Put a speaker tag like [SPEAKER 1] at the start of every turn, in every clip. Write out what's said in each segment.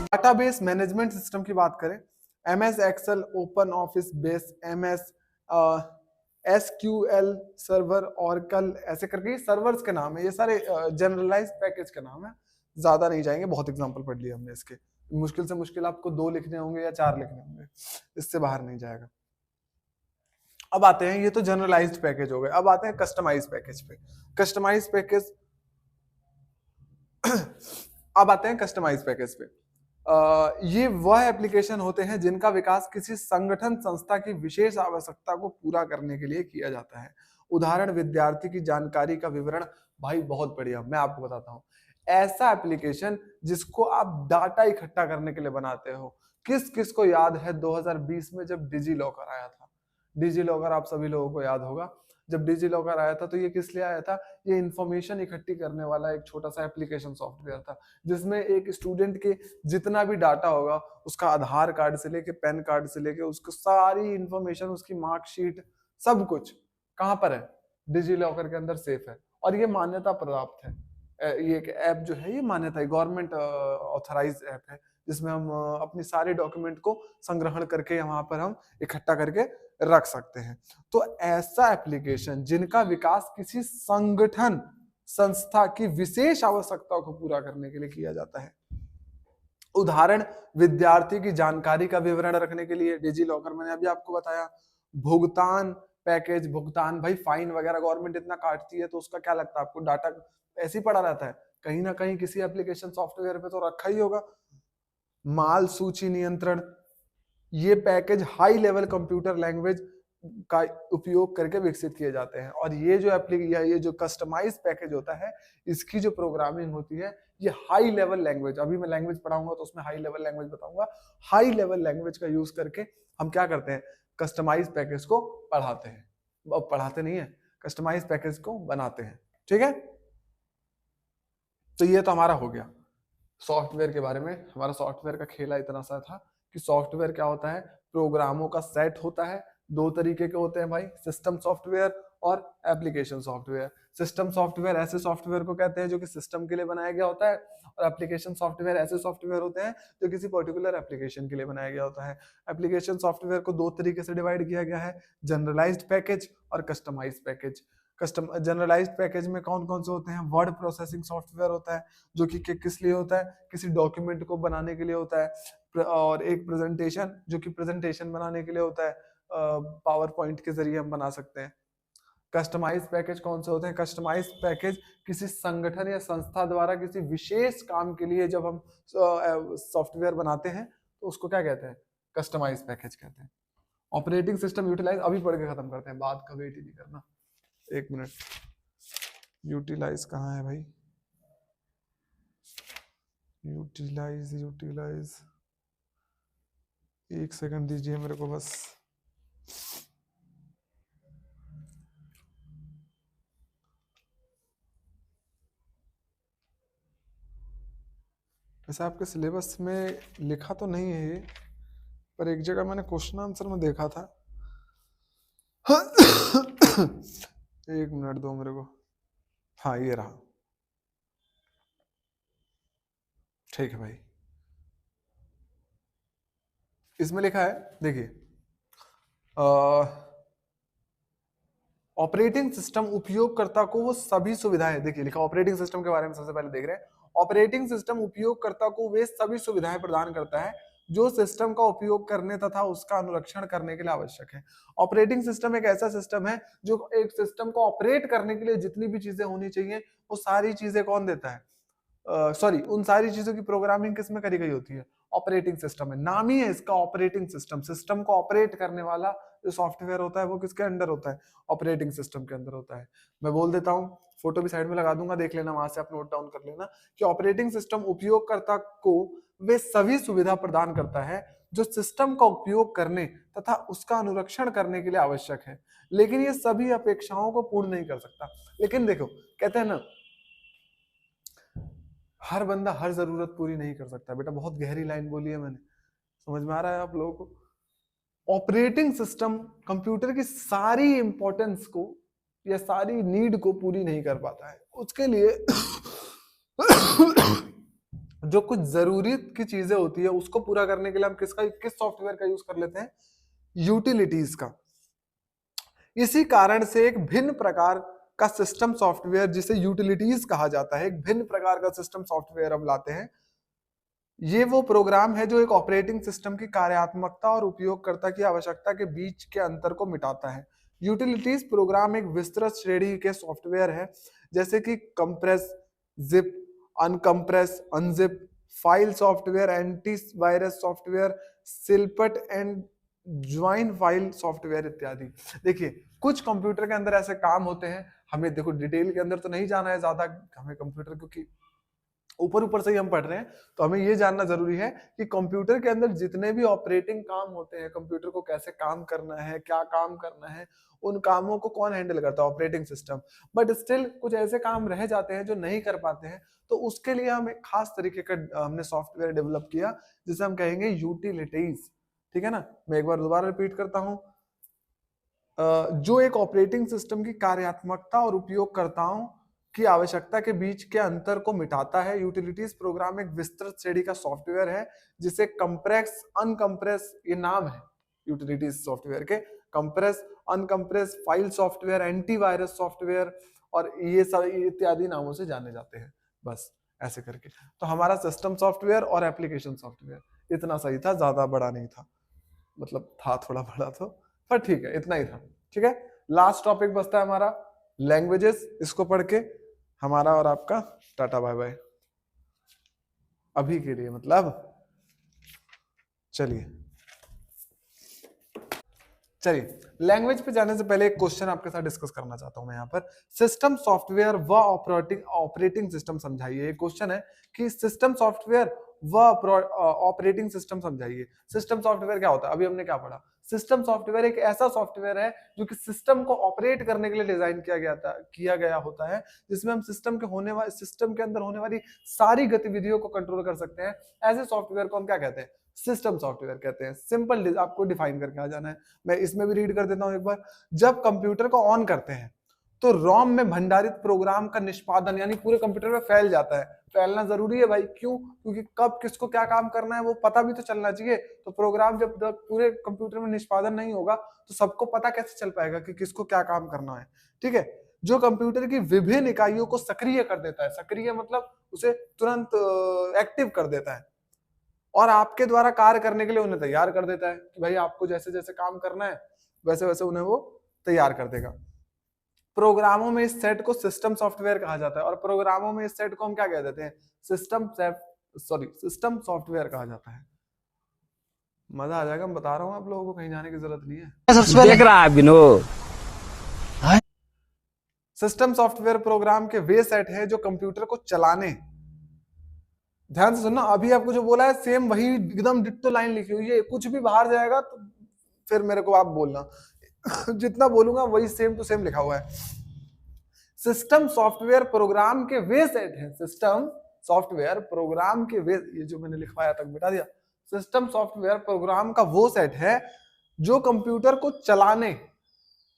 [SPEAKER 1] Database management system की बात करें, MS Excel, open office base, MS SQL server, Oracle, ऐसे करके ये सर्वर्स के नाम है, ये सारे जनरलाइज्ड पैकेज के नाम है, ज्यादा नहीं जाएंगे, बहुत एग्जांपल पढ़ लिए हमने इसके। मुश्किल से मुश्किल आपको 2 लिखने होंगे या 4 लिखने होंगे, इससे बाहर नहीं जाएगा। अब आते हैं, ये तो जनरलाइज्ड पैकेज हो गए, अब आते हैं कस्टमाइज पैकेज पे। कस्टमाइज पैकेज अब आते हैं कस्टमाइज पैकेज पे। ये वह एप्लीकेशन होते हैं जिनका विकास किसी संगठन संस्था की विशेष आवश्यकता को पूरा करने के लिए किया जाता है। उदाहरण, विद्यार्थी की जानकारी का विवरण। भाई बहुत बढ़िया, मैं आपको बताता हूँ, ऐसा एप्लीकेशन जिसको आप डाटा इकट्ठा करने के लिए बनाते हो। किस किस को याद है 2020 में जब डिजी लॉकर आया था? डिजी लॉकर आप सभी लोगों को याद होगा। जब डिजी लॉकर आया था तो ये किस लिए आया था? ये इंफॉर्मेशन इकट्ठी करने वाला एक छोटा सा एप्लीकेशन सॉफ्टवेयर था, जिसमें एक स्टूडेंट के जितना भी डाटा होगा, उसका आधार कार्ड से लेके पैन कार्ड से लेके उसको सारी इंफॉर्मेशन, उसकी मार्कशीट, सब कुछ कहाँ पर है? डिजी लॉकर के अंदर सेफ है, और ये मान्यता प्राप्त है। ये एक ऐप जो है, ये मान्यता है, गवर्नमेंट ऑथराइज ऐप है, जिसमें हम अपनी सारे डॉक्यूमेंट को संग्रहण करके वहां पर हम इकट्ठा करके रख सकते हैं। तो ऐसा एप्लीकेशन जिनका विकास किसी संगठन संस्था की विशेष आवश्यकता को पूरा करने के लिए किया जाता है। उदाहरण, विद्यार्थी की जानकारी का विवरण रखने के लिए डिजी लॉकर, मैंने अभी आपको बताया। भुगतान पैकेज, भुगतान, भाई फाइन वगैरह गवर्नमेंट इतना काटती है तो उसका क्या लगता है आपको? डाटा ऐसे ही पड़ा रहता है, कहीं ना कहीं किसी एप्लीकेशन सॉफ्टवेयर पे तो रखा ही होगा। माल सूची नियंत्रण, ये package high level computer language का उपयोग करके विकसित किए जाते हैं, और ये जो ये जो कस्टमाइज पैकेज होता है, इसकी जो प्रोग्रामिंग होती है, ये हाई लेवल लैंग्वेज, अभी मैं लैंग्वेज पढ़ाऊंगा तो उसमें हाई लेवल लैंग्वेज बताऊंगा, हाई लेवल लैंग्वेज का यूज करके हम क्या करते हैं? कस्टमाइज पैकेज को पढ़ाते हैं, पढ़ाते नहीं है, कस्टमाइज पैकेज को बनाते हैं। ठीक है, तो ये तो हमारा हो गया सॉफ्टवेयर के बारे में। हमारा सॉफ्टवेयर का खेला इतना सा था कि सॉफ्टवेयर क्या होता है? प्रोग्रामों का सेट होता है। 2 तरीके के होते हैं भाई, सिस्टम सॉफ्टवेयर और एप्लीकेशन सॉफ्टवेयर। सिस्टम सॉफ्टवेयर ऐसे सॉफ्टवेयर को कहते हैं जो कि सिस्टम के लिए बनाया गया होता है, और एप्लीकेशन सॉफ्टवेयर ऐसे सॉफ्टवेयर होते हैं जो किसी पर्टिकुलर एप्लीकेशन के लिए बनाया गया होता है। एप्लीकेशन सॉफ्टवेयर को 2 तरीके से डिवाइड किया गया है, जनरलाइज्ड पैकेज और कस्टमाइज्ड पैकेज। जनरलाइज्ड पैकेज में कौन कौन से होते हैं? वर्ड प्रोसेसिंग सॉफ्टवेयर होता है, जो कि किस लिए होता है? किसी डॉक्यूमेंट को बनाने के लिए होता है। और एक प्रेजेंटेशन, जो कि प्रेजेंटेशन बनाने के लिए होता है, पावर पॉइंट के जरिए हम बना सकते हैं। कस्टमाइज पैकेज कौन से होते हैं? कस्टमाइज पैकेज किसी संगठन या संस्था द्वारा किसी विशेष काम के लिए जब हम सॉफ्टवेयर बनाते हैं तो उसको क्या कहते हैं? कस्टमाइज पैकेज कहते हैं। ऑपरेटिंग सिस्टम यूटिलाइज अभी पढ़ के खत्म करते हैं, बात का वेट ही नहीं करना। 1 मिनट, यूटिलाइज कहाँ है भाई? यूटिलाइज 1 सेकंड दीजिए मेरे को बस। वैसे आपके सिलेबस में लिखा तो नहीं है ये, पर एक जगह मैंने क्वेश्चन आंसर में देखा था। 1 मिनट दो मेरे को। हाँ ये रहा, ठीक है भाई। इसमें लिखा है, देखिए, ऑपरेटिंग सिस्टम उपयोगकर्ता को वो सभी सुविधाएं, देखिए लिखा ऑपरेटिंग सिस्टम के बारे में सबसे पहले देख रहे हैं। ऑपरेटिंग सिस्टम उपयोगकर्ता को वे सभी सुविधाएं प्रदान करता है जो सिस्टम का उपयोग करने तथा उसका अनुरक्षण करने के लिए आवश्यक है। ऑपरेटिंग सिस्टम एक ऐसा सिस्टम है जो एक सिस्टम को ऑपरेट करने के लिए जितनी भी चीजें होनी चाहिए वो सारी चीजें कौन देता है? सॉरी, उन सारी चीजों की प्रोग्रामिंग किसमें करी गई होती है? ऑपरेटिंग सिस्टम में। नाम ही है इसका ऑपरेटिंग सिस्टम। सिस्टम को ऑपरेट करने वाला जो सॉफ्टवेयर होता है वो किसके अंडर होता है? ऑपरेटिंग सिस्टम के अंदर होता है। मैं बोल देता हूँ, फोटो भी साइड में लगा दूंगा, देख लेना, वहां से आप नोट डाउन कर लेना कि ऑपरेटिंग सिस्टम उपयोगकर्ता को वे सभी सुविधा प्रदान करता है जो सिस्टम का उपयोग करने तथा उसका अनुरक्षण करने के लिए आवश्यक है, लेकिन ये सभी अपेक्षाओं को पूर्ण नहीं कर सकता। लेकिन देखो, कहते हैं ना, हर बंदा हर जरूरत पूरी नहीं कर सकता। बेटा बहुत गहरी लाइन बोली है मैंने, समझ में आ रहा है आप लोगों को? ऑपरेटिंग सिस्टम कंप्यूटर की सारी इंपॉर्टेंस को या सारी नीड को पूरी नहीं कर पाता है। उसके लिए जो कुछ जरूरी की चीजें होती है उसको पूरा करने के लिए हम किस सॉफ्टवेयर का यूज कर लेते हैं, यूटिलिटीज का। इसी कारण से एक भिन्न प्रकार का सिस्टम सॉफ्टवेयर जिसे यूटिलिटीज कहा जाता है, एक भिन्न प्रकार का सिस्टम सॉफ्टवेयर हम लाते हैं। ये वो प्रोग्राम है जो एक ऑपरेटिंग सिस्टम की कार्यात्मकता और उपयोगकर्ता की आवश्यकता के बीच के अंतर को मिटाता है। यूटिलिटीज प्रोग्राम एक विस्तृत श्रेणी के सॉफ्टवेयर है, जैसे कि compress, zip, uncompress, unzip, file software, anti virus software, split and join file software इत्यादि। देखिए कुछ कंप्यूटर के अंदर ऐसे काम होते हैं, हमें देखो डिटेल के अंदर तो नहीं जाना है ज्यादा, हमें कंप्यूटर क्योंकि ऊपर ऊपर से ही हम पढ़ रहे हैं, तो हमें ये जानना जरूरी है कि कंप्यूटर के अंदर जितने भी ऑपरेटिंग काम होते हैं, कंप्यूटर को कैसे काम करना है, क्या काम करना है, उन कामों को कौन हैंडल करता है, ऑपरेटिंग सिस्टम। बट स्टिल कुछ ऐसे काम रह जाते हैं जो नहीं कर पाते हैं, तो उसके लिए हम एक खास तरीके का हमने सॉफ्टवेयर डेवलप किया जिसे हम कहेंगे यूटिलिटीज। ठीक है ना, मैं एक बार दोबारा रिपीट करता हूं, जो एक ऑपरेटिंग सिस्टम की कार्यात्मकता और उपयोगकर्ताओं की आवश्यकता के बीच के अंतर को मिटाता है। यूटिलिटीज प्रोग्राम एक विस्तृत श्रेणी का सॉफ्टवेयर है जिसे कंप्रेस, अनकंप्रेस, ये नाम है यूटिलिटीज सॉफ्टवेयर के, compress, uncompress, file software, antivirus software और ये सारे इत्यादि नामों से जाने जाते हैं। बस ऐसे करके तो हमारा सिस्टम सॉफ्टवेयर और एप्लीकेशन सॉफ्टवेयर इतना सही था, ज्यादा बड़ा नहीं था, मतलब था थोड़ा बड़ा तो, पर ठीक है इतना ही था। ठीक है, लास्ट टॉपिक बचता है हमारा लैंग्वेजेस। इसको पढ़ के हमारा और आपका टाटा बाय बाय अभी के लिए, मतलब चलिए लैंग्वेज पे जाने से पहले एक क्वेश्चन आपके साथ डिस्कस करना चाहता हूं मैं यहाँ पर। सिस्टम सॉफ्टवेयर व ऑपरेटिंग सिस्टम समझाइए। एक क्वेश्चन है कि सिस्टम सॉफ्टवेयर व ऑपरेटिंग सिस्टम समझाइए। सिस्टम सॉफ्टवेयर क्या होता है, अभी हमने क्या पढ़ा। सिस्टम सॉफ्टवेयर एक ऐसा सॉफ्टवेयर है जो कि सिस्टम को ऑपरेट करने के लिए डिजाइन किया गया होता है, जिसमें हम सिस्टम के अंदर होने वाली सारी गतिविधियों को कंट्रोल कर सकते हैं। ऐसे सॉफ्टवेयर को हम क्या कहते हैं, सिस्टम सॉफ्टवेयर कहते हैं। सिंपल आपको डिफाइन करके आ जाना है, मैं इसमें भी रीड कर देता हूं एक बार। जब कंप्यूटर को ऑन करते हैं तो रोम में भंडारित प्रोग्राम का निष्पादन यानी पूरे कंप्यूटर में फैल जाता है। फैलना जरूरी है भाई, क्यों, क्योंकि कब किसको क्या काम करना है वो पता भी तो चलना चाहिए। तो प्रोग्राम जब तक पूरे कंप्यूटर में निष्पादन नहीं होगा तो सबको पता कैसे चल पाएगा कि किसको क्या काम करना है। ठीक है, जो कंप्यूटर की विभिन्न इकाइयों को सक्रिय कर देता है, सक्रिय मतलब उसे तुरंत एक्टिव कर देता है और आपके द्वारा कार्य करने के लिए उन्हें तैयार कर देता है कि भाई आपको जैसे जैसे काम करना है वैसे वैसे उन्हें वो तैयार कर देगा। प्रोग्रामों में इस सेट को सिस्टम सॉफ्टवेयर कहा जाता है और प्रोग्रामों में इस सेट को हम क्या कह देते हैं, सिस्टम सॉफ्टवेयर कहा जाता है। मजा आ जाएगा, मैं बता रहा हूं आप लोगों को, कहीं जाने की जरूरत नहीं है।
[SPEAKER 2] सबसे देख रहा है
[SPEAKER 1] सिस्टम सॉफ्टवेयर प्रोग्राम के वे सेट है जो कंप्यूटर को चलाने, ध्यान से सुनना, अभी आपको जो बोला है सेम वही एकदम डिट्टो लाइन लिखी हुई है, कुछ भी बाहर जाएगा तो फिर मेरे को आप बोलना जितना बोलूंगा वही सेम टू सेम लिखा हुआ है। सिस्टम सॉफ्टवेयर प्रोग्राम के वे सेट है, सिस्टम सॉफ्टवेयर प्रोग्राम के वे, ये जो मैंने लिखवाया तक मिटा दिया। सिस्टम सॉफ्टवेयर प्रोग्राम का वो सेट है जो कंप्यूटर को चलाने,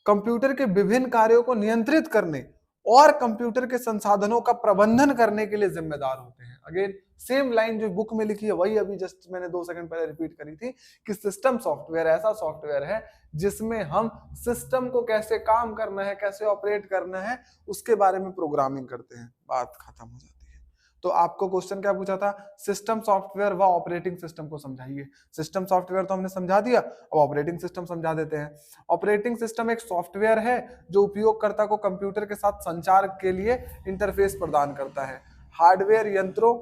[SPEAKER 1] कंप्यूटर के विभिन्न कार्यों को नियंत्रित करने और कंप्यूटर के संसाधनों का प्रबंधन करने के लिए जिम्मेदार होते हैं। अगेन सेम लाइन जो बुक में लिखी है वही अभी जस्ट मैंने 2 सेकंड पहले रिपीट करी थी कि सिस्टम सॉफ्टवेयर ऐसा सॉफ्टवेयर है जिसमें हम सिस्टम को कैसे काम करना है, कैसे ऑपरेट करना है, उसके बारे में प्रोग्रामिंग करते हैं। बात खत्म हो जाती है। तो आपको क्वेश्चन क्या पूछा था, सिस्टम सॉफ्टवेयर व ऑपरेटिंग सिस्टम को समझाइए। सिस्टम सॉफ्टवेयर तो हमने समझा दिया, अब ऑपरेटिंग सिस्टम समझा देते हैं। ऑपरेटिंग सिस्टम एक सॉफ्टवेयर है जो उपयोगकर्ता को कंप्यूटर के साथ संचार के लिए इंटरफेस प्रदान करता है, हार्डवेयर यंत्रों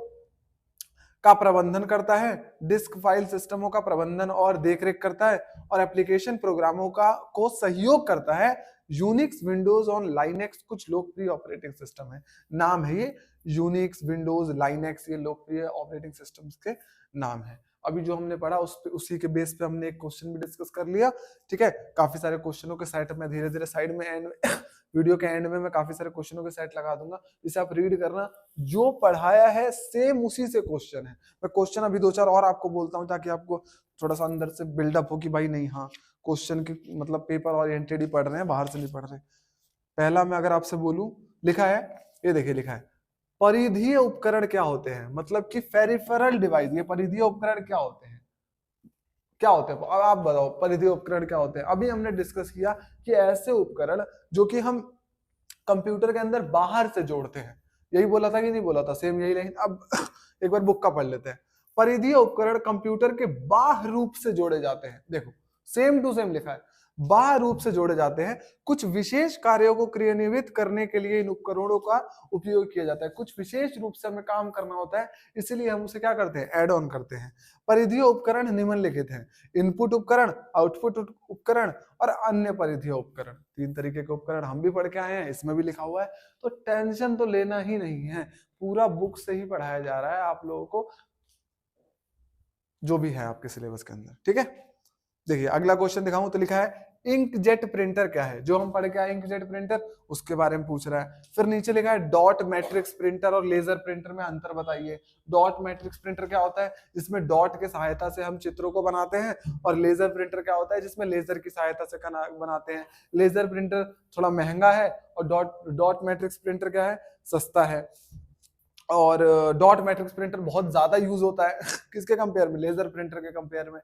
[SPEAKER 1] का प्रबंधन करता है, डिस्क फाइल सिस्टमों का प्रबंधन और देखरेख करता है और एप्लीकेशन प्रोग्रामों को सहयोग करता है। यूनिक्स, विंडोज और लाइनेक्स कुछ लोकप्रिय ऑपरेटिंग सिस्टम है। नाम है ये, यूनिक्स, विंडोज, लाइनेक्स, ये लोकप्रिय ऑपरेटिंग सिस्टम्स के नाम है। अभी जो हमने पढ़ा उसी के बेस पे हमने एक क्वेश्चन भी डिस्कस कर लिया। ठीक है, काफी सारे क्वेश्चनों के सेट में धीरे धीरे साइड में एंड वीडियो के एंड में मैं काफी सारे क्वेश्चनों के सेट लगा दूंगा, जिसे आप रीड करना। जो पढ़ाया है सेम उसी से क्वेश्चन है। मैं क्वेश्चन अभी 2-4 और आपको बोलता हूँ ताकि आपको थोड़ा सा अंदर से बिल्डअप हो कि भाई नहीं, हाँ क्वेश्चन की मतलब पेपर ओरिएंटेड ही पढ़ रहे हैं, बाहर से नहीं पढ़ रहे। पहला मैं अगर आपसे बोलूं, लिखा है, ये देखिए लिखा है, परिधीय उपकरण क्या होते हैं, मतलब कि पेरिफेरल डिवाइस, ये परिधीय उपकरण क्या होते हैं, क्या होते हैं? अब आप बताओ परिधीय उपकरण क्या होते हैं। अभी हमने डिस्कस किया कि ऐसे उपकरण जो कि हम कंप्यूटर के अंदर बाहर से जोड़ते हैं, यही बोला था कि नहीं बोला था, सेम यही लाइन। अब एक बार बुक का पढ़ लेते हैं। परिधीय उपकरण कंप्यूटर के बाह्य रूप से जोड़े जाते हैं, देखो सेम टू सेम लिखा है, बाह्य रूप से जोड़े जाते हैं। कुछ विशेष कार्यों को क्रियान्वित करने के लिए इन उपकरणों का उपयोग किया जाता है, कुछ विशेष रूप से हमें काम करना होता है, इसलिए हम उसे क्या करते हैं, ऐड ऑन करते हैं। परिधीय उपकरण निम्नलिखित हैं, इनपुट उपकरण, आउटपुट उपकरण और अन्य परिधीय उपकरण। 3 तरीके के उपकरण हम भी पढ़ के आए हैं, इसमें भी लिखा हुआ है, तो टेंशन तो लेना ही नहीं है, पूरा बुक से ही पढ़ाया जा रहा है आप लोगों को, जो भी है आपके सिलेबस के अंदर, ठीक है। देखिए अगला क्वेश्चन दिखाऊं तो लिखा है इंकजेट प्रिंटर क्या है, जो हम पढ़ के आए इंकजेट प्रिंटर उसके बारे में पूछ रहा है। फिर नीचे लिखा है डॉट मैट्रिक्स प्रिंटर और लेजर प्रिंटर में अंतर बताइए। डॉट मैट्रिक्स प्रिंटर क्या होता है, जिसमें डॉट के सहायता से हम चित्रों को बनाते हैं, और लेजर प्रिंटर क्या होता है, जिसमें लेजर की सहायता से बनाते हैं। लेजर प्रिंटर थोड़ा महंगा है और डॉट मैट्रिक्स प्रिंटर क्या है, सस्ता है। और डॉट मैट्रिक्स प्रिंटर बहुत ज्यादा यूज होता है किसके कंपेयर में, लेजर प्रिंटर के कंपेयर में।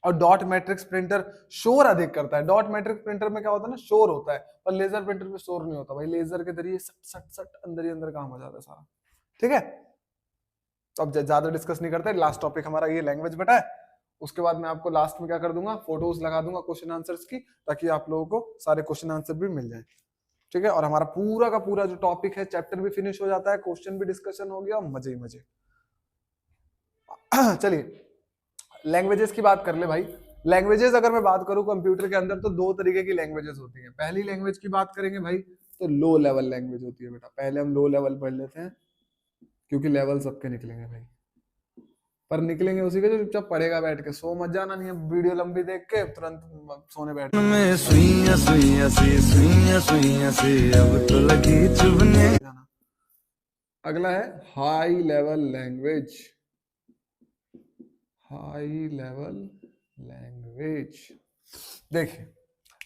[SPEAKER 1] और डॉट मैट्रिक्स प्रिंटर शोर अधिक करता है। डॉट मैट्रिक्स प्रिंटर में क्या होता है ना, शोर होता है, और लेजर प्रिंटर में शोर नहीं होता भाई, लेजर के जरिए सट सट सट अंदर ही अंदर काम हो जाता है सारा, ठीक है। तो अब ज्यादा डिस्कस नहीं करते, लास्ट टॉपिक हमारा ये लैंग्वेज बेटा है। उसके बाद मैं आपको लास्ट में क्या कर दूंगा, फोटोज लगा दूंगा क्वेश्चन आंसर्स की, ताकि आप लोगों को सारे क्वेश्चन आंसर भी मिल जाए, ठीक है। और हमारा पूरा का पूरा जो टॉपिक है, चैप्टर भी फिनिश हो जाता है, क्वेश्चन भी डिस्कशन हो गया, मजे ही मजे। चलिए लैंग्वेजेस की बात कर ले भाई। लैंग्वेजेस अगर मैं बात करूं कंप्यूटर के अंदर, तो 2 तरीके की लैंग्वेजेस होती हैं। पहली लैंग्वेज की बात करेंगे भाई, तो लो लेवल लैंग्वेज होती है बेटा। पहले हम लो लेवल पढ़ लेते हैं, क्योंकि लेवल सबके निकलेंगे भाई, पर निकलेंगे उसी के जो चुपचाप पढ़ेगा बैठ के। सो मत जाना, नहीं है वीडियो लंबी देख के तुरंत सोने बैठ जाना। अगला है high level language. High level language, देखिए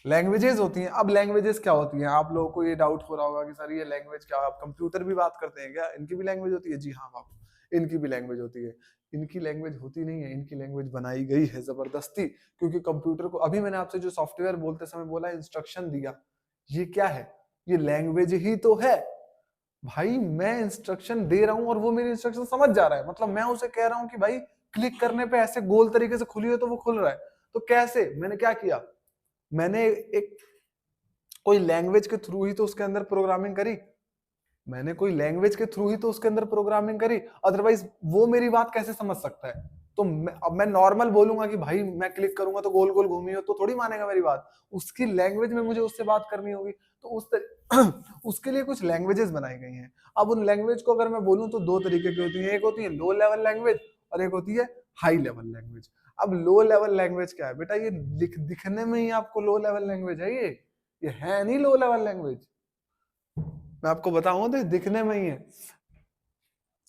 [SPEAKER 1] लैंग्वेजेस होती हैं। अब लैंग्वेजेस क्या होती हैं, आप लोगों को ये डाउट हो रहा होगा कि सर ये लैंग्वेज क्या, आप कंप्यूटर भी बात करते हैं क्या, इनकी भी लैंग्वेज होती है? जी हाँ बाबू, इनकी भी लैंग्वेज होती है। इनकी लैंग्वेज होती नहीं है, इनकी लैंग्वेज बनाई गई है जबरदस्ती, क्योंकि कंप्यूटर को, अभी मैंने आपसे जो सॉफ्टवेयर बोलते समय बोला, इंस्ट्रक्शन दिया, ये क्या है, ये लैंग्वेज ही तो है भाई। मैं इंस्ट्रक्शन दे रहा हूं और वो मेरी इंस्ट्रक्शन समझ जा रहा है, मतलब मैं उसे कह रहा हूं कि भाई क्लिक करने पे ऐसे गोल तरीके से खुली हो तो वो खुल रहा है। तो कैसे, मैंने क्या किया, मैंने एक कोई लैंग्वेज के थ्रू ही तो उसके अंदर प्रोग्रामिंग करी, मैंने कोई लैंग्वेज के थ्रू ही तो उसके अंदर प्रोग्रामिंग करी, अदरवाइज वो मेरी बात कैसे समझ सकता है। तो अब मैं नॉर्मल बोलूंगा कि भाई मैं क्लिक करूंगा तो गोल गोल घूमी हो, तो थोड़ी मानेगा मेरी बात। उसकी लैंग्वेज में मुझे उससे बात करनी होगी, तो उसके लिए कुछ लैंग्वेजेस बनाई गई हैं। अब उन लैंग्वेज को अगर मैं बोलूं तो 2 तरीके की होती है, एक होती है लो लेवल लैंग्वेज और एक होती है हाई लेवल लैंग्वेज। अब लो लेवल लैंग्वेज क्या है बेटा, ये दिखने में ही आपको लो लेवल लैंग्वेज है, ये है नहीं लो लेवल लैंग्वेज, मैं आपको बताऊं तो दिखने में ही है।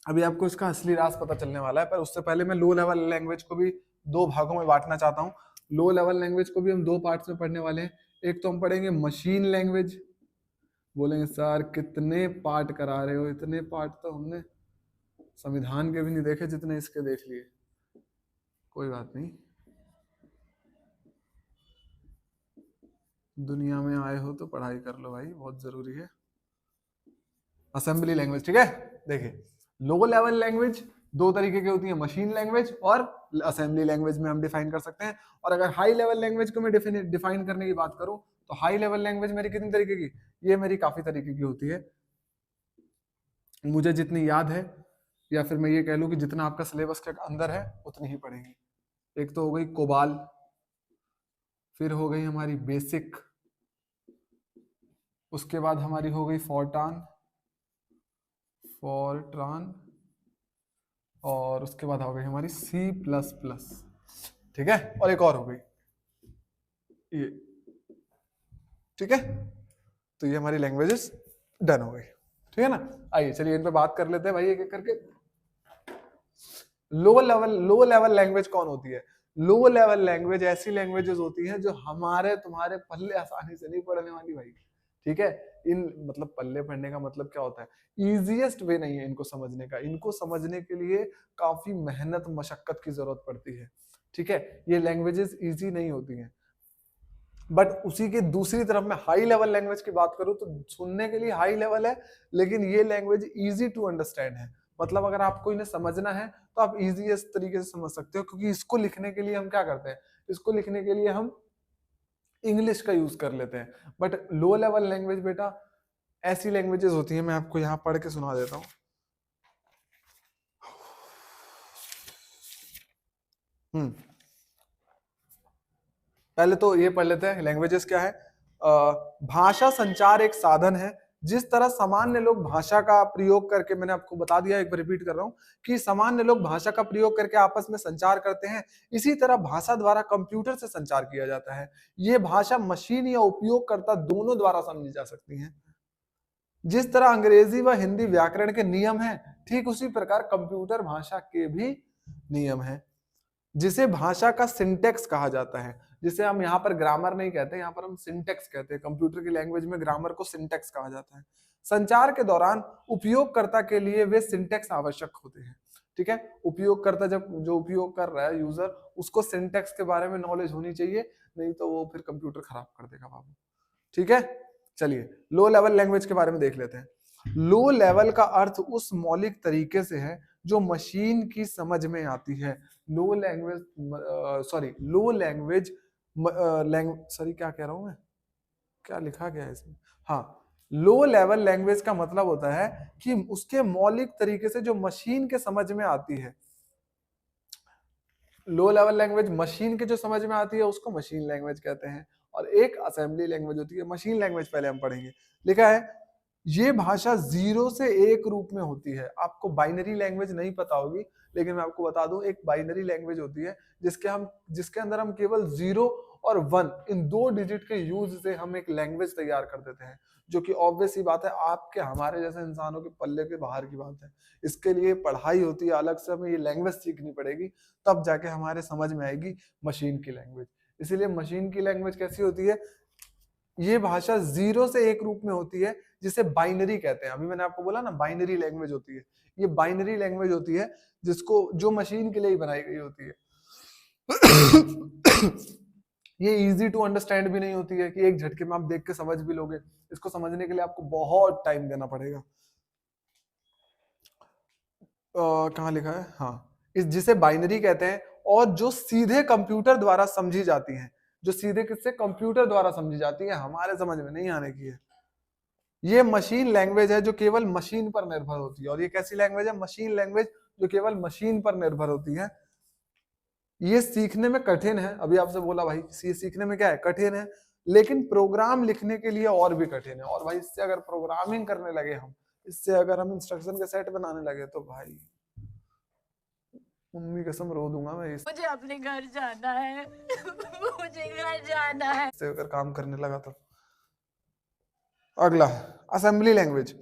[SPEAKER 1] अभी आपको इसका असली राज पता चलने वाला है, पर उससे पहले मैं लो लेवल लैंग्वेज को भी 2 भागों में बांटना चाहता हूँ। लो लेवल लैंग्वेज को भी हम 2 पार्ट्स में पढ़ने वाले हैं। एक तो हम पढ़ेंगे मशीन लैंग्वेज। बोलेंगे सर कितने पार्ट करा रहे हो, इतने पार्ट तो हमने संविधान के भी नहीं देखे जितने इसके देख लिए। कोई बात नहीं, दुनिया में आए हो तो पढ़ाई कर लो भाई, बहुत जरूरी है। असेंबली लैंग्वेज, ठीक है। देखिए लो लेवल लैंग्वेज 2 तरीके की होती है, मशीन लैंग्वेज और असेंबली लैंग्वेज में हम डिफाइन कर सकते हैं। और अगर हाई लेवल लैंग्वेज को मैं डिफाइन करने की बात करूं, तो हाई लेवल लैंग्वेज मेरी कितनी तरीके की, ये मेरी काफी तरीके की होती है, मुझे जितनी याद है, या फिर मैं ये कह लूं कि जितना आपका सिलेबस के अंदर है उतनी ही पढ़ेंगे। एक तो हो गई कोबाल, फिर हो गई हमारी बेसिक, उसके बाद हमारी हो गई फॉरट्रान, और उसके बाद हो गई हमारी C++, ठीक है। और एक और हो गई ये, ठीक है। तो ये हमारी लैंग्वेजेस डन हो गई, ठीक है ना। आइए चलिए इन पे बात कर लेते हैं भाई एक एक करके। लो लेवल लैंग्वेज कौन होती है? लो लेवल लैंग्वेज ऐसी लैंग्वेजेस होती हैं जो हमारे तुम्हारे पल्ले आसानी से नहीं पढ़ने वाली भाई, ठीक है। इन मतलब पल्ले पढ़ने का मतलब क्या होता है, इजीएस्ट वे नहीं है इनको समझने का, इनको समझने के लिए काफी मेहनत मशक्कत की जरूरत पड़ती है, ठीक है। ये लैंग्वेजेस इजी नहीं होती हैं। बट उसी के दूसरी तरफ मैं हाई लेवल लैंग्वेज की बात करूं तो सुनने के लिए हाई लेवल है, लेकिन ये लैंग्वेज इजी टू अंडरस्टैंड है। मतलब अगर आपको इन्हें समझना है तो आप इजीएस्ट तरीके से समझ सकते हो, क्योंकि इसको लिखने के लिए हम क्या करते हैं, इसको लिखने के लिए हम इंग्लिश का यूज कर लेते हैं। बट लो लेवल लैंग्वेज बेटा ऐसी लैंग्वेजेस होती हैं, मैं आपको यहाँ पढ़ के सुना देता हूँ। पहले तो ये पढ़ लेते हैं लैंग्वेजेस क्या है। भाषा संचार एक साधन है। जिस तरह सामान्य लोग भाषा का प्रयोग करके, मैंने आपको बता दिया, एक बार रिपीट कर रहा हूं कि सामान्य लोग भाषा का प्रयोग करके आपस में संचार करते हैं, इसी तरह भाषा द्वारा कंप्यूटर से संचार किया जाता है। ये भाषा मशीन या उपयोगकर्ता दोनों द्वारा समझी जा सकती है। जिस तरह अंग्रेजी व हिंदी व्याकरण के नियम हैं, ठीक उसी प्रकार कंप्यूटर भाषा के भी नियम हैं, जिसे भाषा का सिंटेक्स कहा जाता है। जिसे हम यहाँ पर ग्रामर नहीं कहते, यहाँ पर हम सिंटेक्स कहते हैं। कंप्यूटर की लैंग्वेज में ग्रामर को सिंटेक्स कहा जाता है। संचार के दौरान उपयोगकर्ता के लिए वे सिंटेक्स आवश्यक होते हैं, ठीक है। उपयोगकर्ता जब जो उपयोग कर रहा है यूजर, उसको सिंटेक्स के बारे में नॉलेज होनी चाहिए, नहीं तो वो फिर कंप्यूटर खराब कर देगा बाबू, ठीक है। चलिए लो लेवल लैंग्वेज के बारे में देख लेते हैं। लो लेवल का अर्थ उस मौलिक तरीके से है जो मशीन की समझ में आती है। लो लैंग्वेज सॉरी क्या कह रहा हूं मैं, क्या लिखा गया है इसमें, हाँ। लो लेवल लैंग्वेज का मतलब होता है कि उसके मौलिक तरीके से जो मशीन के समझ में आती है। लो लेवल लैंग्वेज मशीन के जो समझ में आती है उसको मशीन लैंग्वेज कहते हैं, और एक असेंबली लैंग्वेज होती है। मशीन लैंग्वेज पहले हम पढ़ेंगे। लिखा है ये भाषा 0 से 1 रूप में होती है। आपको बाइनरी लैंग्वेज नहीं पता होगी, लेकिन मैं आपको बता दूं एक बाइनरी लैंग्वेज होती है जिसके अंदर हम केवल 0 और 1 इन 2 डिजिट के यूज से हम एक लैंग्वेज तैयार कर देते हैं, जो कि ऑब्वियस ही बात है आपके हमारे जैसे इंसानों के पल्ले के बाहर की बात है। इसके लिए पढ़ाई होती है अलग से, हमें ये लैंग्वेज सीखनी पड़ेगी, तब जाके हमारे समझ में आएगी मशीन की लैंग्वेज। इसीलिए मशीन की लैंग्वेज कैसी होती है, ये भाषा 0 से 1 रूप में होती है, जिसे बाइनरी कहते हैं। अभी मैंने आपको बोला ना बाइनरी लैंग्वेज होती है, ये बाइनरी लैंग्वेज होती है जो मशीन के लिए ही बनाई गई होती है। ये इजी टू अंडरस्टैंड भी नहीं होती है कि एक झटके में आप देख के समझ भी लोगे। इसको समझने के लिए आपको बहुत टाइम देना पड़ेगा। कहाँ लिखा है, हाँ, जिसे बाइनरी कहते हैं, और जो सीधे कंप्यूटर द्वारा समझी जाती हैं। जो सीधे किससे, कंप्यूटर द्वारा समझी जाती है, हमारे समझ में नहीं आने की है। ये मशीन लैंग्वेज है जो केवल मशीन पर निर्भर होती है। और ये कैसी लैंग्वेज है, मशीन लैंग्वेज जो केवल मशीन पर निर्भर होती है। ये सीखने में कठिन है। अभी आपसे बोला भाई ये सीखने में क्या है, कठिन है, लेकिन प्रोग्राम लिखने के लिए और भी कठिन है। और भाई इससे अगर प्रोग्रामिंग करने लगे हम, इससे अगर हम इंस्ट्रक्शन के सेट बनाने लगे तो भाई मम्मी कसम रो दूंगा मैं।
[SPEAKER 3] मुझे अपने घर जाना है। मुझे घर जाना है।
[SPEAKER 1] इससे अगर काम करने लगा तो। अगला असेंबली लैंग्वेज।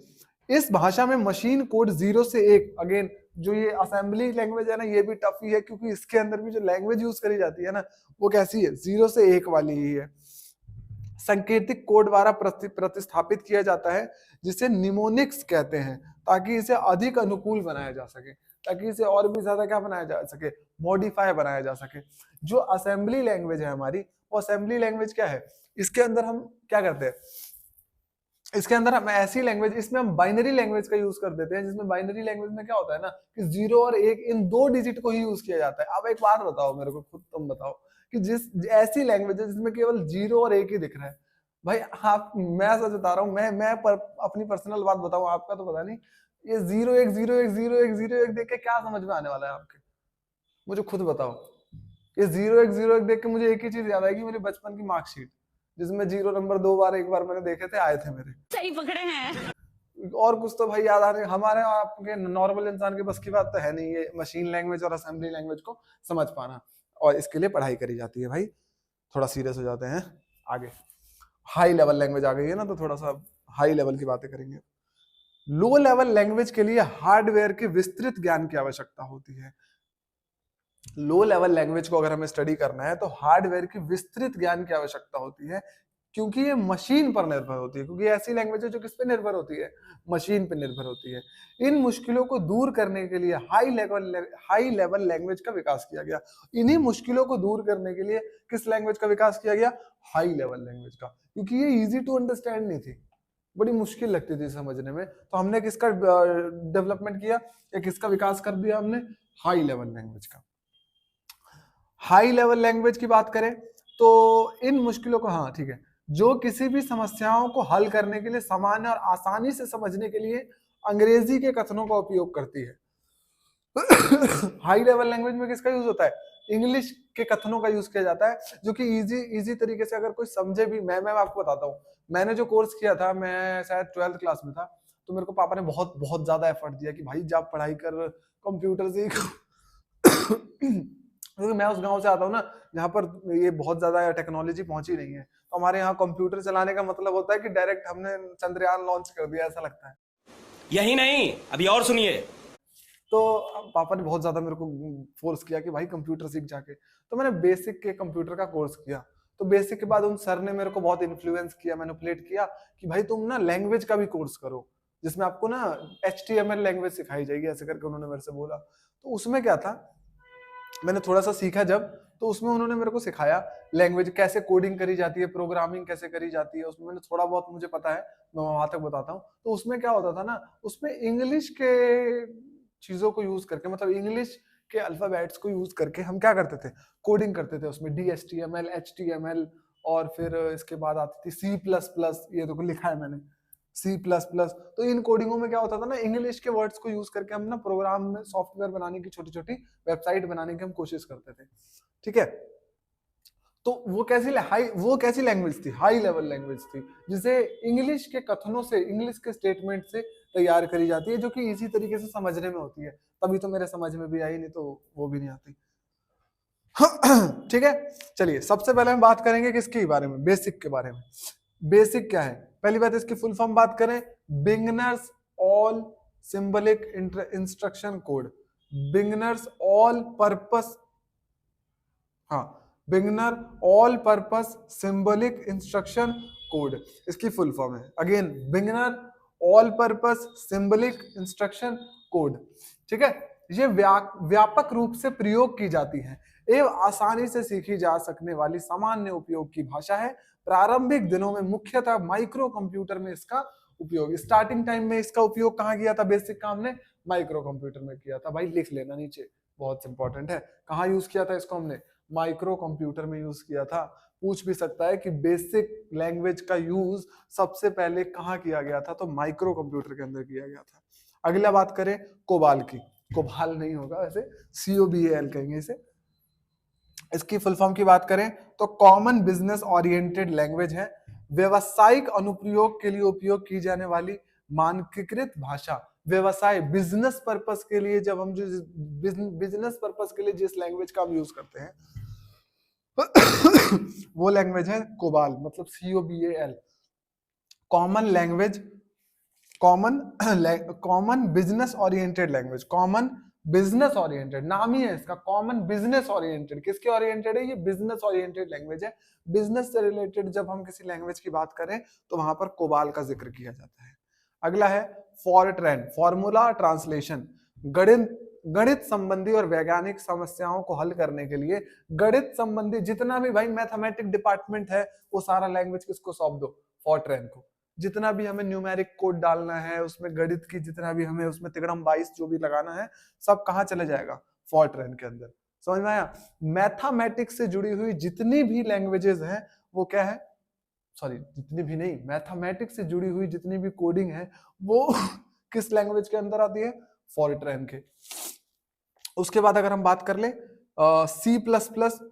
[SPEAKER 1] इस भाषा में मशीन कोड 0 से 1, अगेन जो ये असेंबली लैंग्वेज है ना, ये भी टफ ही है, क्योंकि इसके अंदर भी जो लैंग्वेज यूज करी जाती है ना, वो कैसी है, 0 से 1 वाली ही है। सांकेतिक कोड द्वारा प्रतिस्थापित किया जाता है, जिसे निमोनिक्स कहते हैं, ताकि इसे अधिक अनुकूल बनाया जा सके, ताकि इसे और भी ज्यादा क्या बनाया जा सके, मॉडिफाई बनाया जा सके। जो असेंबली लैंग्वेज है हमारी, वो असेंबली लैंग्वेज क्या है, इसके अंदर हम क्या करते हैं, इसके अंदर हम ऐसी लैंग्वेज, इसमें हम बाइनरी लैंग्वेज का यूज कर देते हैं, जिसमें बाइनरी लैंग्वेज में क्या होता है ना कि 0 और 1 इन 2 डिजिट को ही यूज किया जाता है। अब एक बात बताओ मेरे को, खुद तुम बताओ कि जिस ऐसी लैंग्वेज है जिसमें केवल 0 और 1 ही दिख रहा है, भाई आप, मैं सच बता रहा हूँ, अपनी पर्सनल बात बताऊं, आपका तो पता नहीं, ये 0 1 0 1 0 1 0 1 देख के क्या समझ में आने वाला है आपके, मुझे खुद बताओ। ये 0 1 0 1 देख के मुझे एक ही चीज याद आएगी, मेरे बचपन की मार्कशीट, जिसमें 0 नंबर 2 बार, एक बार मैंने देखे थे, आए थे मेरे।
[SPEAKER 3] सही पकड़े हैं।
[SPEAKER 1] और कुछ तो भाई याद आ रहे, हमारे आपके नॉर्मल इंसान के बस की बात तो है नहीं ये मशीन लैंग्वेज और असेंबली लैंग्वेज को समझ पाना, और इसके लिए पढ़ाई करी जाती है। भाई थोड़ा सीरियस हो जाते हैं आगे। हाई लेवल लैंग्वेज आ गई है ना, तो थोड़ा सा हाई लेवल की बातें करेंगे। लो लेवल लैंग्वेज के लिए हार्डवेयर के विस्तृत ज्ञान की आवश्यकता होती है। लो लेवल लैंग्वेज को अगर हमें स्टडी करना है तो हार्डवेयर की विस्तृत ज्ञान की आवश्यकता होती है। क्योंकि ये मशीन पर निर्भर होती है, क्योंकि ऐसी लैंग्वेज है जो किस पे निर्भर होती है, मशीन पे निर्भर होती है। इन मुश्किलों को दूर करने के लिए हाई लेवल लैंग्वेज का विकास किया गया। इन्हीं मुश्किलों को दूर करने के लिए किस लैंग्वेज का विकास किया गया? हाई लेवल लैंग्वेज का, क्योंकि ये इजी टू अंडरस्टैंड नहीं थी, बड़ी मुश्किल लगती थी समझने में, तो हमने किसका डेवलपमेंट किया या किसका विकास कर दिया हमने? हाई लेवल लैंग्वेज का। हाई लेवल लैंग्वेज की बात करें तो इन मुश्किलों को, हाँ ठीक है, जो किसी भी समस्याओं को हल करने के लिए सामान्य और आसानी से समझने के लिए अंग्रेजी के कथनों का उपयोग करती है। हाई लेवल लैंग्वेज में किसका यूज होता है? इंग्लिश के कथनों का यूज किया जाता है, जो कि इजी तरीके से अगर कोई समझे भी। मैं आपको बताता हूँ, मैंने जो कोर्स किया था, मैं शायद 12th क्लास में था, तो मेरे को पापा ने बहुत बहुत ज्यादा एफर्ट दिया कि भाई जब पढ़ाई कर, कंप्यूटर सीख। क्योंकि मैं उस गांव से आता हूँ ना, जहाँ पर ये बहुत ज्यादा टेक्नोलॉजी पहुंची नहीं है, तो हमारे यहाँ कंप्यूटर चलाने का मतलब होता है कि डायरेक्ट हमने चंद्रयान लॉन्च कर दिया, ऐसा लगता है।
[SPEAKER 4] यही नहीं, अभी और सुनिए।
[SPEAKER 1] तो पापा ने बहुत ज्यादा मेरे को फोर्स किया कि भाई कंप्यूटर सीख जाके, तो मैंने बेसिक के कंप्यूटर का कोर्स किया। तो बेसिक के बाद उन सर ने मेरे को बहुत इन्फ्लुएंस किया, मैनिपुलेट किया कि भाई तुम ना लैंग्वेज का भी कोर्स करो, जिसमें आपको ना HTML लैंग्वेज सिखाई जाएगी, ऐसे करके उन्होंने मेरे से बोला। तो उसमें क्या था, मैंने थोड़ा सा सीखा जब, तो उसमें उन्होंने मेरे को सिखाया लैंग्वेज कैसे कोडिंग करी जाती है, प्रोग्रामिंग कैसे करी जाती है, उसमें मैंने थोड़ा बहुत मुझे पता है, मैं वहां तक बताता हूँ। तो उसमें क्या होता था ना, उसमें इंग्लिश के चीजों को यूज करके, मतलब इंग्लिश के अल्फाबेट्स को यूज करके हम क्या करते थे? कोडिंग करते थे उसमें, DHTML, HTML, और फिर इसके बाद आती थी C++, ये तो लिखा है मैंने, C++। तो इन कोडिंगों में क्या होता था ना, इंग्लिश के वर्ड्स को यूज करके हम ना प्रोग्राम में सॉफ्टवेयर बनाने की, छोटी छोटी वेबसाइट बनाने की हम कोशिश करते थे, ठीक है। तो वो कैसी लैंग्वेज थी? हाई लेवल लैंग्वेज थी, जिसे इंग्लिश के कथनों से, इंग्लिश के स्टेटमेंट से तैयार करी जाती है, जो कि इसी तरीके से समझने में होती है। तभी तो मेरे समझ में भी आई, नहीं तो वो भी नहीं आती। ठीक है, चलिए सबसे पहले हम बात करेंगे किसके बारे में? बेसिक के बारे में। बेसिक क्या है? पहली बात इसकी फुल फॉर्म बात करें, beginners all symbolic instruction code, beginners all purpose, हाँ, beginner all purpose symbolic instruction code, इसकी फुल फॉर्म है। Again, beginner all purpose symbolic instruction code, ठीक है। ये व्यापक रूप से प्रयोग की जाती है एवं आसानी से सीखी जा सकने वाली सामान्य उपयोग की भाषा है। प्रारंभिक दिनों में मुख्यतः माइक्रो कंप्यूटर में इसका उपयोग, स्टार्टिंग टाइम में इसका उपयोग कहाँ किया था? बेसिक का हमने माइक्रो कंप्यूटर में किया था। भाई लिख लेना नीचे, बहुत इंपॉर्टेंट है। कहाँ यूज किया था इसको हमने? माइक्रो कंप्यूटर में यूज किया था। पूछ भी सकता है कि बेसिक लैंग्वेज का यूज सबसे पहले कहाँ किया गया था? तो माइक्रो कंप्यूटर के अंदर किया गया था। अगला बात करें कोबाल की, कोबाल नहीं होगा वैसे, COBAL कहेंगे इसे। इसकी फुल फॉर्म की बात करें तो कॉमन बिजनेस ओरिएंटेड लैंग्वेज है, व्यवसायिक अनुप्रयोग के लिए उपयोग की जाने वाली मानकीकृत भाषा। व्यवसाय, बिजनेस पर्पस के लिए, जब हम जो बिजनेस पर्पस के लिए जिस लैंग्वेज का हम यूज करते हैं वो लैंग्वेज है कोबाल, मतलब COBAL, common language, common business oriented language, common business oriented, नाम ही है इसका, कॉमन बिजनेस ओरिएंटेड। किसके ओरिएंटेड है? ये बिजनेस ओरिएंटेड लैंग्वेज है। बिजनेस से रिलेटेड जब हम किसी लैंग्वेज की बात करें तो वहां पर कोबाल का जिक्र किया जाता है। अगला है फॉरट्रैन, फॉर्मूला ट्रांसलेशन, गणित संबंधी और वैज्ञानिक समस्याओं को हल करने के लिए गणित संबंधी जितना भी भाई मैथमेटिक डिपार्टमेंट है, वो सारा लैंग्वेज किसको सौंप दो? फॉरट्रैन को। जितना भी हमें न्यूमेरिक कोड डालना है, उसमें गणित की जितना भी हमें उसमें तिगड़म 22 जो भी लगाना है, सब कहाँ चले जाएगा? फॉरट्रैन के अंदर। समझ में आया? मैथमेटिक्स से जुड़ी हुई जितनी भी लैंग्वेजेस हैं वो क्या है? सॉरी, जितनी भी नहीं, मैथमेटिक्स से जुड़ी हुई जितनी भी कोडिंग है वो किस लैंग्वेज के अंदर आती है? फॉरट्रैन के। उसके बाद अगर हम बात कर ले C++,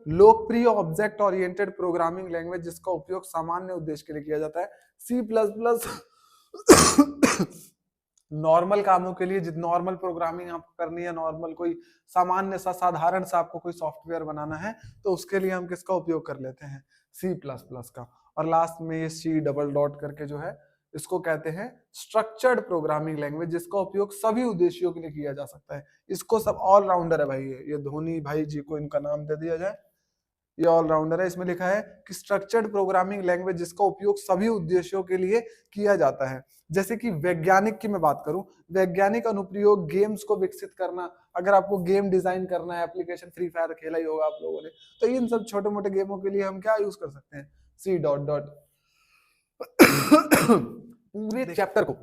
[SPEAKER 1] लोकप्रिय ऑब्जेक्ट ओरिएंटेड प्रोग्रामिंग लैंग्वेज, जिसका उपयोग सामान्य उद्देश्य के लिए किया जाता है। C++ नॉर्मल कामों के लिए, नॉर्मल प्रोग्रामिंग आपको करनी है, नॉर्मल कोई सामान्य सा साधारण सा आपको कोई सॉफ्टवेयर बनाना है, तो उसके लिए हम किसका उपयोग कर लेते हैं? C++ का। और लास्ट में ये C करके जो है, इसको कहते हैं स्ट्रक्चर्ड प्रोग्रामिंग लैंग्वेज, जिसका उपयोग सभी उद्देश्यों के लिए किया जा सकता है। इसको सब ऑलराउंडर है भाई, ये धोनी भाई जी को इनका नाम दे दिया जाए, ये ऑलराउंडर है। इसमें लिखा है कि स्ट्रक्चर्ड प्रोग्रामिंग लैंग्वेज जिसका उपयोग सभी उद्देश्यों के लिए किया जाता है। जैसे कि वैज्ञानिक की मैं बात करूं, वैज्ञानिक अनुप्रयोग गेम्स को विकसित करना। अगर आपको गेम डिजाइन करना है, एप्लीकेशन फ्री फायर खेला ही होगा आप लोगों ने, तो इन सब छोटे मोटे गेमों के लिए हम क्या यूज कर सकते हैं, सी डॉट डॉट। पूरे चैप्टर को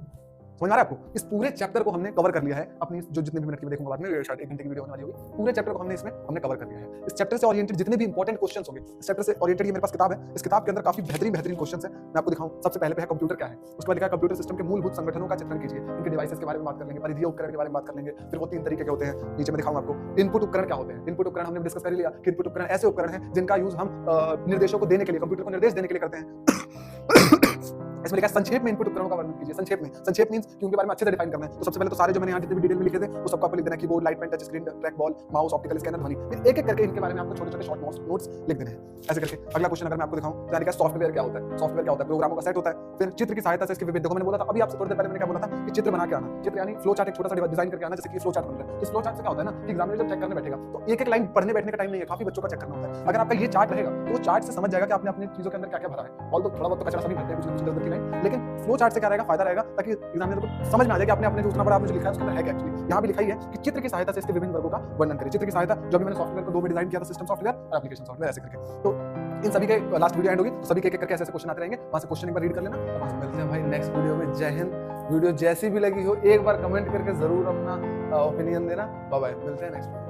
[SPEAKER 1] समझ आ रहा है आपको? इस पूरे चैप्टर को हमने कवर कर लिया है अपनी जो जितने भी मिनट की देखूंगा बाद में, शायद 1 घंटे की वीडियो होने वाली होगी। पूरे चैप्टर को हमने कवर कर लिया है। इस चैप्टर से ओरिएंटेड जितने भी इंपॉर्टेंट क्वेश्चंस होंगे, इस चैप्टर से ओरिएंटेड ये मेरे पास किताब है। इस किताब के अंदर काफी बेहतरीन क्वेश्चंस है, मैं आपको दिखाऊं। सबसे पहले पे है कंप्यूटर क्या है, उसके बाद लिखा है कंप्यूटर सिस्टम के मूलभूत संगठनों का चित्रण कीजिए। इनके डिवाइसेस के बारे में बात कर लेंगे, परिधीय उपकरण के बारे में बात कर लेंगे, फिर वो 3 तरीके के होते हैं। नीचे मैं दिखाऊंगा आपको इनपुट उपकरण क्या होते हैं। इनपुट उपकरण हमने डिस्कस कर लिया कि इनपुट उपकरण ऐसे उपकरण हैं जिनका यूज हम निर्देशों को देने के लिए, कंप्यूटर को निर्देश देने के लिए करते हैं। इसमें लिखा है संक्षेप में इनपुट उपकरणों का वर्णन कीजिए। संक्षेप मींस कि उनके बारे में अच्छे से डिफाइन करना है। तो सबसे पहले तो सारे जो मैंने यहाँ जितने भी डिटेल में लिखे थे वो सबको आपको लिख देना है, keyboard, light pen, touch screen, trackball, mouse, optical scanner, ध्वनि। फिर एक एक करके इनके बारे में आपको छोटे-छोटे शॉर्ट नोट्स लिख देने हैं ऐसे करके। अगला क्वेश्चन अगर मैं आपको दिखाऊं, तो क्या सॉफ्टवेयर क्या होता है? सॉफ्टवेयर क्या होता है? प्रोग्रामों का सेट होता है। फिर चित्र की सहायता से इसके विविध, देखो मैंने बोला था अभी आपसे थोड़ी देर पहले मैंने क्या बोला था कि चित्र बना के आना। चित्र यानी फ्लो चार्ट एक छोटा सा डिजाइन करके आना, जैसे कि फ्लो चार्ट बन रहा है। इस फ्लो चार्ट से क्या होता है ना कि एग्जामिनर जब चेक करने बैठेगा तो एक एक लाइन पढ़ने बैठने का टाइम नहीं है, काफी बच्चों का चेक करना होता है। अगर आपका ये चार्ट रहेगा तो वो चार्ट से समझ जाएगा कि आपने अपनी चीजों के अंदर क्या-क्या भरा है। ऑल तो थोड़ा बहुत तो कचरा सभी भरते हैं, कुछ ना कुछ 10 की लाइन, लेकिन फ्लो चार्ट से क्या रहेगा, फायदा रहेगा ताकि एग्जामिनर को समझ में आ जाए कि आपने जो उतना बड़ा आपने जो लिखा है उसके अंदर है क्या एक्चुअली। यहाँ भी लिखा ही है कि चित्र की सहायता से इसके विभिन्न वर्गों का वर्णन करें। चित्र की सहायता जो भी मैंने सॉफ्टवेयर को 2 में डिजाइन किया था, सिस्टम सॉफ्टवेयर और एप्लीकेशन सॉफ्टवेयर, ऐसे करके। तो इन सभी के लास्ट वीडियो एंड होगी, तो सभी के एक एक करके ऐसे क्वेश्चन आते रहेंगे, वहां से क्वेश्चन एक बार रीड कर लेना। और वहां से मिलते हैं भाई नेक्स्ट वीडियो में। जय हिंद। वीडियो जैसी भी लगी हो एक बार कमेंट करके जरूर अपना ओपिनियन देना। बाय बाय, मिलते हैं नेक्स्ट वीडियो।